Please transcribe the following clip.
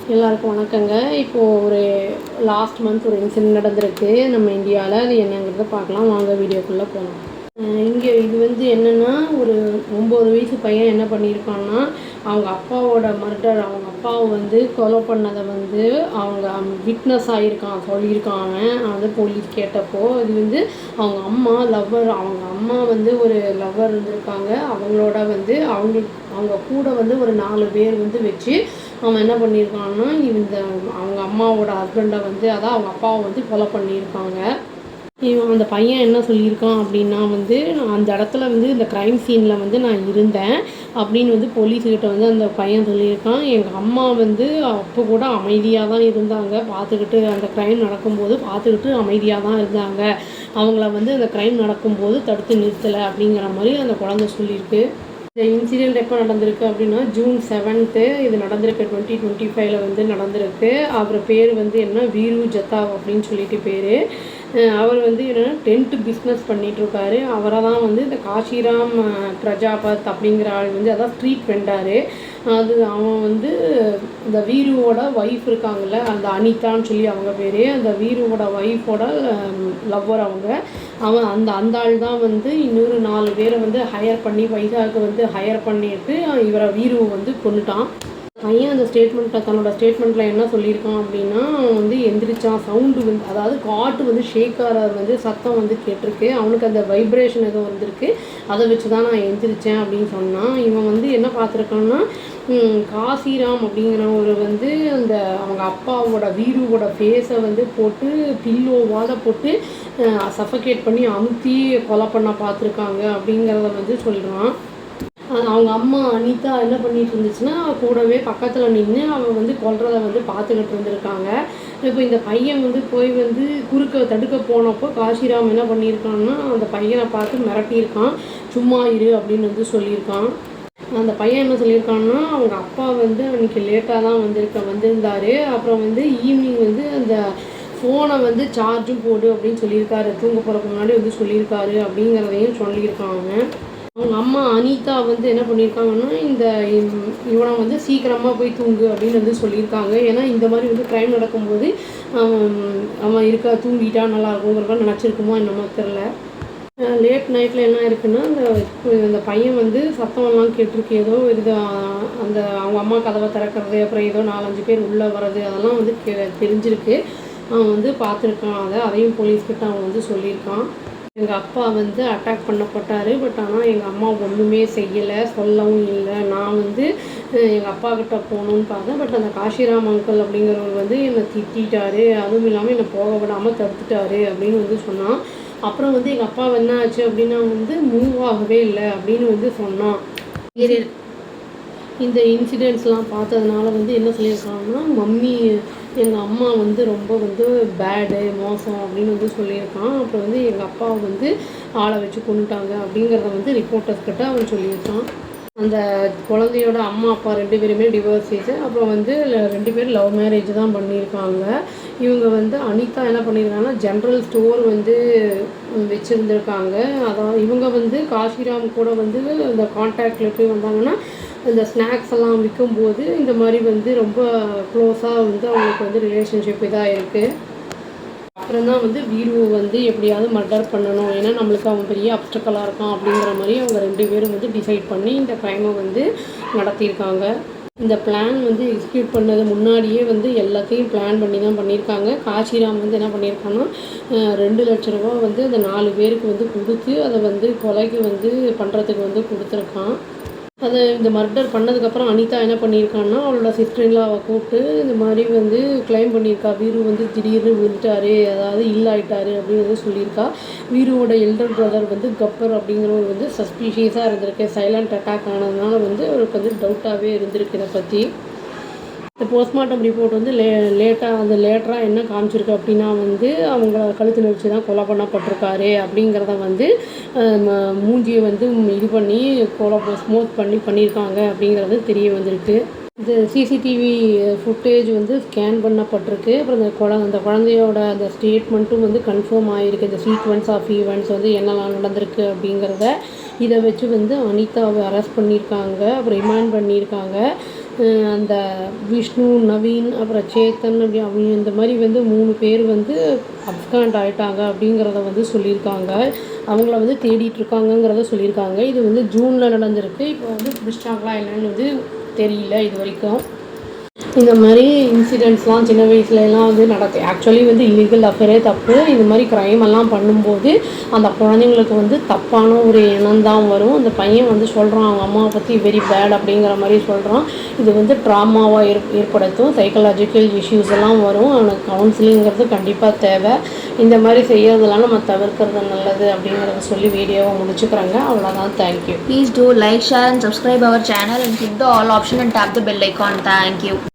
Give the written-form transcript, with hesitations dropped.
எல்லாருக்கும் வணக்கங்க. இப்போது ஒரு லாஸ்ட் மந்த் ஒரு இன்சிடென்ட் நடந்திருக்கு நம்ம இந்தியாவில். அது என்னங்கிறத பார்க்கலாம் வாங்க, வீடியோக்குள்ளே போகலாம். இங்கே இது வந்து என்னென்னா, ஒரு 9 வயசு பையன் என்ன பண்ணியிருக்கான்னா, அவங்க அப்பாவோட மர்டர், அவங்க அப்பாவை வந்து கொலை பண்ணதை வந்து அவங்க விட்னஸ் ஆகியிருக்கான், சொல்லியிருக்கான். அவன் வந்து போலீஸ் கேட்டப்போ இது வந்து அவங்க அம்மா லவ்வர், அவங்க அம்மா வந்து ஒரு லவ்வர் இருந்திருக்காங்க. அவங்களோட வந்து அவங்க கூட வந்து ஒரு 4 பேர் வந்து வச்சு அவன் என்ன பண்ணியிருக்கான்னா, இந்த அவங்க அம்மாவோட ஹஸ்பண்டை வந்து அதான் அவங்க அப்பாவை வந்து கொலை பண்ணியிருக்காங்க. அந்த பையன் என்ன சொல்லியிருக்கான் அப்படின்னா வந்து, நான் அந்த இடத்துல வந்து இந்த க்ரைம் சீனில் வந்து நான் இருந்தேன் அப்படின்னு வந்து போலீஸ்கிட்ட வந்து அந்த பையன் சொல்லியிருக்கான். எங்கள் அம்மா வந்து அப்போ கூட அமைதியாக தான் இருந்தாங்க, பார்த்துக்கிட்டு அந்த க்ரைம் நடக்கும்போது பார்த்துக்கிட்டு அமைதியாக தான் இருந்தாங்க. அவங்கள வந்து அந்த க்ரைம் நடக்கும்போது தடுத்து நிறுத்தலை அப்படிங்கிற மாதிரி அந்த குழந்தை சொல்லியிருக்கு. இந்த இன்சிடெண்ட் எப்போ நடந்திருக்கு அப்படின்னா, ஜூன் 7th இது நடந்திருக்கு. 2025 வந்து நடந்திருக்கு. அப்புறம் பேர் வந்து என்ன, வீரு ஜத்தாவ் அப்படின்னு சொல்லிட்டு பேர். அவர் வந்து என்னென்னா டென்ட் பிஸ்னஸ் பண்ணிகிட்ருக்காரு. அவரை தான் வந்து இந்த காஷிராம் பிரஜாபத் அப்படிங்கிற ஆள் வந்து அதான் ஸ்ட்ரீட் வெண்டாரு. அது அவன் வந்து இந்த வீருவோட ஒய்ஃப் இருக்காங்கள்ல, அந்த அனிதான்னு சொல்லி அவங்க பேர். அந்த வீருவோட ஒய்ஃபோட லவ்வர் அவன் அந்த ஆள் தான் வந்து இன்னொரு 4 பேரை வந்து ஹையர் பண்ணி பைசாவுக்கு வந்து ஹையர் பண்ணிட்டு இவரை வீருவை வந்து கொண்டுட்டான். பையன் அந்த தன்னோட ஸ்டேட்மெண்ட்டில் என்ன சொல்லியிருக்கான் அப்படின்னா, வந்து எந்திரிச்சான். சவுண்டு வந்து அதாவது காட்டு வந்து ஷேக் ஆகிற வந்து சத்தம் வந்து கேட்டிருக்கு. அவனுக்கு அந்த வைப்ரேஷன் எதுவும் வந்திருக்கு. அதை வச்சு தான் நான் எந்திரிச்சேன் அப்படின்னு சொன்னான். இவன் வந்து என்ன பார்த்துருக்கான்னா, காசிராம் அப்படிங்கிறவங்க வந்து அந்த அவங்க அப்பாவோட வீருவோட ஃபேஸை வந்து போட்டு பில்லோவால் போட்டு சஃபகேட் பண்ணி அமுத்தி கொலை பண்ண பார்த்துருக்காங்க அப்படிங்கிறத வந்து சொல்கிறான். அவங்க அம்மா அனிதா என்ன பண்ணிகிட்டு இருந்துச்சுன்னா, கூடவே பக்கத்தில் நின்று அவன் வந்து கொல்றதை வந்து பார்த்துக்கிட்டு இருந்திருக்காங்க. இப்போ இந்த பையன் வந்து போய் வந்து தடுக்க போனப்போ காஷிராம் என்ன பண்ணியிருக்கான்னா, அந்த பையனை பார்த்து மிரட்டியிருக்கான். சும்மா இரு அப்படின்னு வந்து சொல்லியிருக்கான். அந்த பையன் என்ன சொல்லியிருக்கான்னா, அவங்க அப்பா வந்து அன்றைக்கி லேட்டாக தான் வந்திருந்தார். அப்புறம் வந்து ஈவினிங் வந்து அந்த ஃபோனை வந்து சார்ஜும் போடு அப்படின்னு சொல்லியிருக்காரு. தூங்க போகிறதுக்கு முன்னாடி வந்து சொல்லியிருக்காரு அப்படிங்கிறதையும் சொல்லியிருக்காங்க. அவங்க அம்மா அனிதா வந்து என்ன பண்ணியிருக்காங்கன்னா, இவனை வந்து சீக்கிரமாக போய் தூங்கு அப்படின்னு வந்து சொல்லியிருக்காங்க. ஏன்னா இந்த மாதிரி வந்து க்ரைம் நடக்கும்போது அவன் தூங்கிட்டான் நல்லா இருக்குங்கிறத நினச்சிருக்குமோ என்னமோ தெரில. லேட் நைட்டில் என்ன இருக்குன்னா, அந்த பையன் வந்து சத்தமெல்லாம் கேட்டிருக்கு. ஏதோ அந்த அவங்க அம்மா கதவை திறக்கிறது, அப்புறம் ஏதோ 4-5 பேர் உள்ளே வர்றது, அதெல்லாம் வந்து தெரிஞ்சிருக்கு. அவன் வந்து பார்த்துருக்கான். அதையும் போலீஸ்கிட்ட அவன் வந்து சொல்லியிருக்கான். எங்கள் அப்பா வந்து அட்டாக் பண்ணப்பட்டார். பட் ஆனால் எங்கள் அம்மா ஒன்றுமே செய்யலை, சொல்லவும் இல்லை. நான் வந்து எங்கள் அப்பா கிட்ட போகணுன்னு பார்த்தேன். பட் அந்த காஷிராம் அங்கிள் அப்படிங்கிறவர் வந்து என்னை திட்டார். அதுவும் இல்லாமல் என்னை போக விடாமல் தடுத்துட்டாரு அப்படின்னு வந்து சொன்னான். அப்புறம் வந்து எங்கள் அப்பா என்ன ஆச்சு அப்படின்னா வந்து மூவ் ஆகவே இல்லை அப்படின்னு வந்து சொன்னான். இந்த இன்சிடெண்ட்ஸ்லாம் பார்த்ததுனால வந்து என்ன சொல்லியிருக்காங்கன்னா, எங்கள் அம்மா வந்து ரொம்ப வந்து மோசம் அப்படின்னு வந்து சொல்லியிருக்கான். அப்புறம் வந்து எங்கள் அப்பாவை வந்து ஆளை வச்சு கொண்டுட்டாங்க அப்படிங்கிறத வந்து ரிப்போர்ட்டர்ஸ்கிட்ட அவன் சொல்லியிருக்கான். அந்த குழந்தையோட அம்மா அப்பா 2 பேருமே டிவோர்ஸேஜ். அப்புறம் வந்து 2 பேரும் லவ் மேரேஜ் தான் பண்ணியிருக்காங்க. இவங்க வந்து அனிதா என்ன பண்ணியிருக்காங்கன்னா, ஜென்ரல் ஸ்டோர் வந்து வச்சுருந்துருக்காங்க. அதான் இவங்க வந்து காஷிராம் கூட வந்து இந்த கான்டாக்டில் எப்படி வந்தாங்கன்னா, இந்த ஸ்நாக்ஸ் எல்லாம் விற்கும்போது இந்த மாதிரி வந்து ரொம்ப க்ளோஸாக வந்து அவங்களுக்கு வந்து ரிலேஷன்ஷிப் இதாக இருக்குது. அப்புறம் தான் வந்து வீருவை வந்து எப்படியாவது மர்டர் பண்ணணும், ஏன்னா நம்மளுக்கு அவன் பெரிய அப்டக்கலாக இருக்கான் அப்படிங்கிற மாதிரி அவங்க 2 பேரும் வந்து டிசைட் பண்ணி இந்த க்ரைமை வந்து நடத்தியிருக்காங்க. இந்த பிளான் வந்து எக்ஸிக்யூட் பண்ணது முன்னாடியே வந்து எல்லாத்தையும் பிளான் பண்ணி தான் பண்ணியிருக்காங்க. காஷிராம் வந்து என்ன பண்ணியிருக்காங்கன்னா, 2 லட்ச ரூபா வந்து அந்த 4 பேருக்கு வந்து கொடுத்து அதை வந்து கொலைக்கு வந்து பண்ணுறதுக்கு வந்து கொடுத்துருக்கான். இந்த மர்டர் பண்ணதுக்கப்புறம் அனிதா என்ன பண்ணியிருக்கான்னா, அவளோட சிஸ்டர்-இன்-லாவை கூப்பிட்டு இந்த மாதிரி வந்து கிளைம் பண்ணியிருக்கா. வீரு வந்து திடீர்னு விழுந்துட்டாரு, அதாவது ஆகிட்டாரு அப்படின்னு வந்து சொல்லியிருக்கா. வீருவோட எல்டர் பிரதர் வந்து கப்பர் அப்படிங்கிறவர் வந்து சஸ்பீஷியஸாக இருந்திருக்கு. சைலண்ட் அட்டாக் ஆனதுனால வந்து அவருக்கு வந்து டவுட்டாகவே இருந்திருக்கு இதை பற்றி. இந்த போஸ்ட்மார்ட்டம் ரிப்போர்ட் வந்து லேட்டராக என்ன காமிச்சிருக்கு அப்படின்னா வந்து, அவங்க கழுத்து நெரிச்சு தான் கொலை பண்ணப்பட்டிருக்காரு அப்படிங்கிறத வந்து மூஞ்சியை வந்து இது பண்ணி ஸ்மோக் பண்ணியிருக்காங்க அப்படிங்கிறது தெரிய வந்திருக்கு. இந்த சிசிடிவி ஃபுட்டேஜ் வந்து ஸ்கேன் பண்ணப்பட்டிருக்கு. அப்புறம் அந்த குழந்தையோட அந்த ஸ்டேட்மெண்ட்டும் வந்து கன்ஃபார்ம் ஆகிருக்கு. இந்த சீக்வன்ஸ் ஆஃப் ஈவெண்ட்ஸ் வந்து என்னெல்லாம் நடந்திருக்கு அப்படிங்கிறத இதை வச்சு வந்து அனிதாவை அரெஸ்ட் பண்ணியிருக்காங்க. அப்புறம் ரிமாண்ட் பண்ணியிருக்காங்க. அந்த விஷ்ணு, நவீன், அப்புறம் சேத்தன் அவங்க இந்த மாதிரி வந்து 3 பேர் வந்து அப்ஸ்காண்ட் ஆகிட்டாங்க அப்படிங்கிறத வந்து சொல்லியிருக்காங்க. அவங்கள வந்து தேடிட்டுருக்காங்கங்கிறத சொல்லியிருக்காங்க. இது வந்து ஜூனில் நடந்திருக்கு. இப்போ வந்து பிடிச்சிட்டாங்களா என்னன்னு வந்து தெரியல இது வரைக்கும். இந்த மாதிரி இன்சிடெண்ட்ஸ்லாம் சின்ன வயசுலலாம் வந்து நடக்கும். ஆக்சுவலி வந்து இல்லீகல் அஃபேரே தப்பு. இந்த மாதிரி க்ரைம் எல்லாம் பண்ணும்போது அந்த குழந்தைங்களுக்கு வந்து தப்பான ஒரு எண்ணம் தான் வரும். அந்த பையன் வந்து சொல்கிறான் அவங்க அம்மாவை பற்றி வெரி பேட் அப்படிங்கிற மாதிரி சொல்கிறான். இது வந்து ட்ராமாவாக ஏற்படுத்தும். சைக்கலாஜிக்கல் இஷ்யூஸ் எல்லாம் வரும். அவனுக்கு கவுன்சிலிங்கிறது கண்டிப்பாக தேவை. இந்த மாதிரி செய்யறதெல்லாம் நம்ம தவிர்க்கிறது நல்லது அப்படிங்கிறத சொல்லி வீடியோவை முடிச்சுக்கிறாங்க. அவ்வளோதான். Thank you. Please do like, share and subscribe our channel and click the all option and tap the bell icon. Thank you.